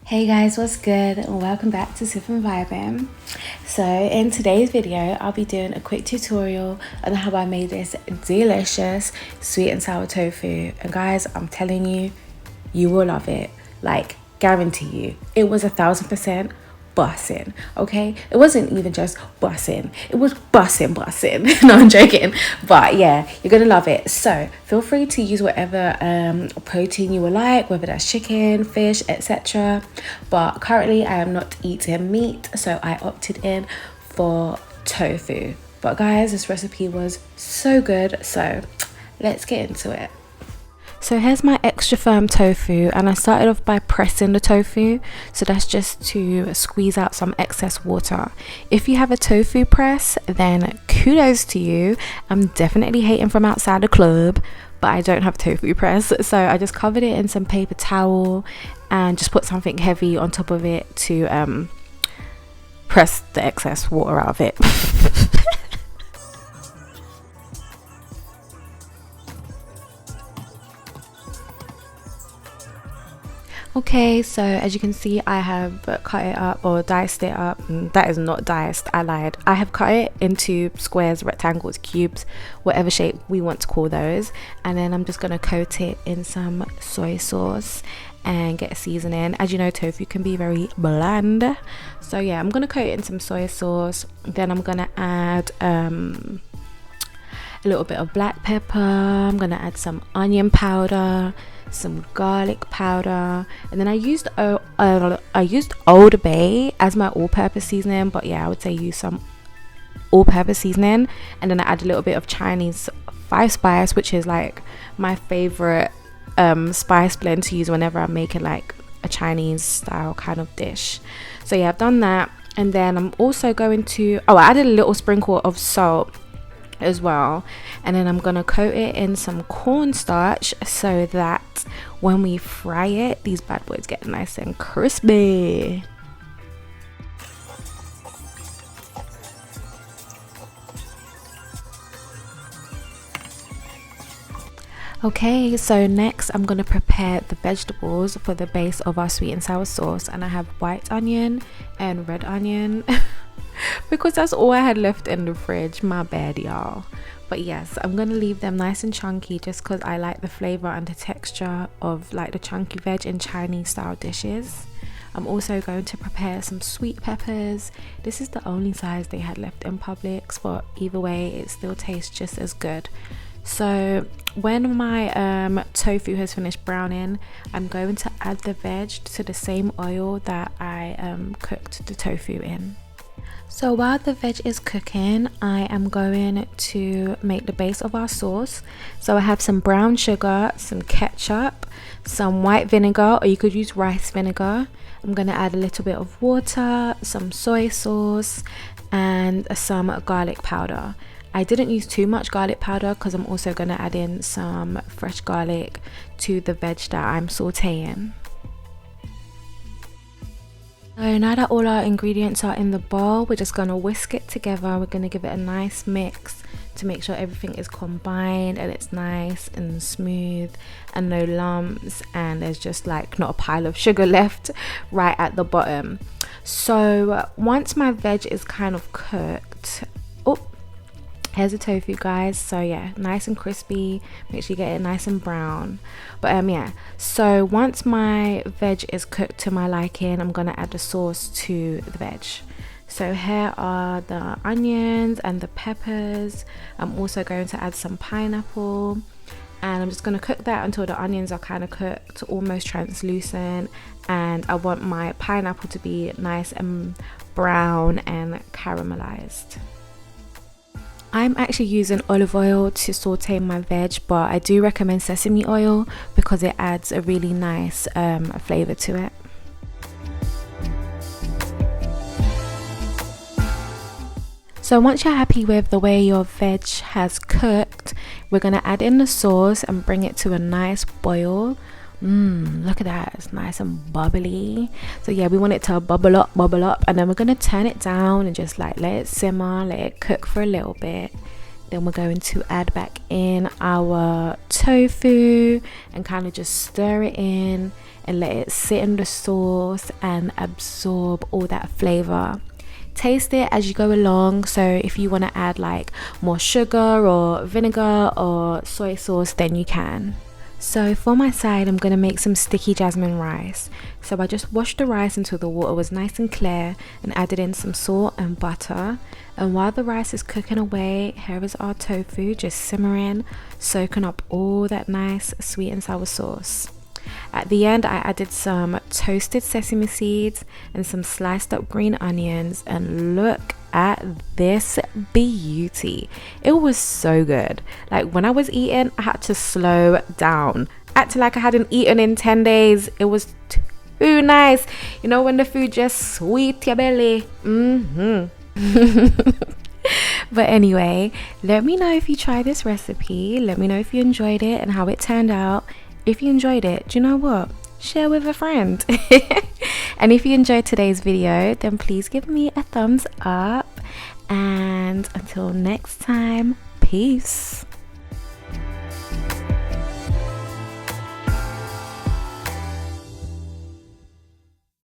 Hey guys, what's good? And welcome back to Sip and Vibing. So in today's video, I'll be doing a quick tutorial on how I made this delicious sweet and sour tofu. And guys, I'm telling you, you will love it. Like, guarantee you. It was 1000% bussin', okay? It wasn't even just bussin', it was bussin'. No, I'm joking, but yeah, you're gonna love it. So feel free to use whatever protein you would like, whether that's chicken, fish, etc. But currently I am not eating meat, so I opted in for tofu. But guys, this recipe was so good, so let's get into it. So here's my extra firm tofu, and I started off by pressing the tofu, so that's just to squeeze out some excess water. If you have a tofu press, then kudos to you. I'm definitely hating from outside the club, but I don't have a tofu press, so I just covered it in some paper towel and just put something heavy on top of it to press the excess water out of it. Okay, so as you can see, I have cut it up or diced it up. That is not diced, I lied. I have cut it into squares, rectangles, cubes, whatever shape we want to call those. And then I'm just going to coat it in some soy sauce and get a seasoning. As you know, tofu can be very bland. So yeah, I'm going to coat it in some soy sauce. Then I'm going to add a little bit of black pepper. I'm going to add some onion powder, some garlic powder, and then I used Old Bay as my all-purpose seasoning, but yeah, I would say use some all-purpose seasoning. And then I add a little bit of Chinese five spice, which is like my favorite spice blend to use whenever I'm making like a Chinese style kind of dish. So yeah, I've done that. And then I'm also going to I added a little sprinkle of salt as well, and then I'm gonna coat it in some cornstarch so that when we fry it, these bad boys get nice and crispy. Okay, so next I'm going to prepare the vegetables for the base of our sweet and sour sauce, and I have white onion and red onion because that's all I had left in the fridge. My bad, y'all. But yes, I'm going to leave them nice and chunky just because I like the flavor and the texture of like the chunky veg in Chinese style dishes. I'm also going to prepare some sweet peppers. This is the only size they had left in Publix, but either way it still tastes just as good. So when my tofu has finished browning, I'm going to add the veg to the same oil that I cooked the tofu in. So while the veg is cooking, I am going to make the base of our sauce. So I have some brown sugar, some ketchup, some white vinegar, or you could use rice vinegar. I'm going to add a little bit of water, some soy sauce, and some garlic powder. I didn't use too much garlic powder because I'm also going to add in some fresh garlic to the veg that I'm sauteing. So now that all our ingredients are in the bowl, we're just going to whisk it together. We're going to give it a nice mix to make sure everything is combined and it's nice and smooth and no lumps, and there's just like not a pile of sugar left right at the bottom. So once my veg is kind of cooked, here's the tofu, guys. So yeah, nice and crispy. Make sure you get it nice and brown. But yeah, so once my veg is cooked to my liking, I'm gonna add the sauce to the veg. So here are the onions and the peppers. I'm also going to add some pineapple, and I'm just gonna cook that until the onions are kind of cooked, almost translucent, and I want my pineapple to be nice and brown and caramelized. I'm actually using olive oil to saute my veg, but I do recommend sesame oil because it adds a really nice flavor to it. So once you're happy with the way your veg has cooked, we're going to add in the sauce and bring it to a nice boil. Look at that, it's nice and bubbly. So yeah, we want it to bubble up, and then we're going to turn it down and just like let it simmer, let it cook for a little bit. Then we're going to add back in our tofu and kind of just stir it in and let it sit in the sauce and absorb all that flavor. Taste it as you go along, so if you want to add like more sugar or vinegar or soy sauce, then you can. So for my side, I'm going to make some sticky jasmine rice. So I just washed the rice until the water was nice and clear and added in some salt and butter. And while the rice is cooking away, here is our tofu just simmering, soaking up all that nice sweet and sour sauce. At the end, I added some toasted sesame seeds and some sliced up green onions, and look at this beauty. It was so good. Like when I was eating, I had to slow down, acting like I hadn't eaten in 10 days. It was too nice. You know, when the food just sweet your belly. But anyway, let me know if you try this recipe. Let me know if you enjoyed it and how it turned out. If you enjoyed it, do you know what? Share with a friend. And if you enjoyed today's video, then please give me a thumbs up. And until next time, peace.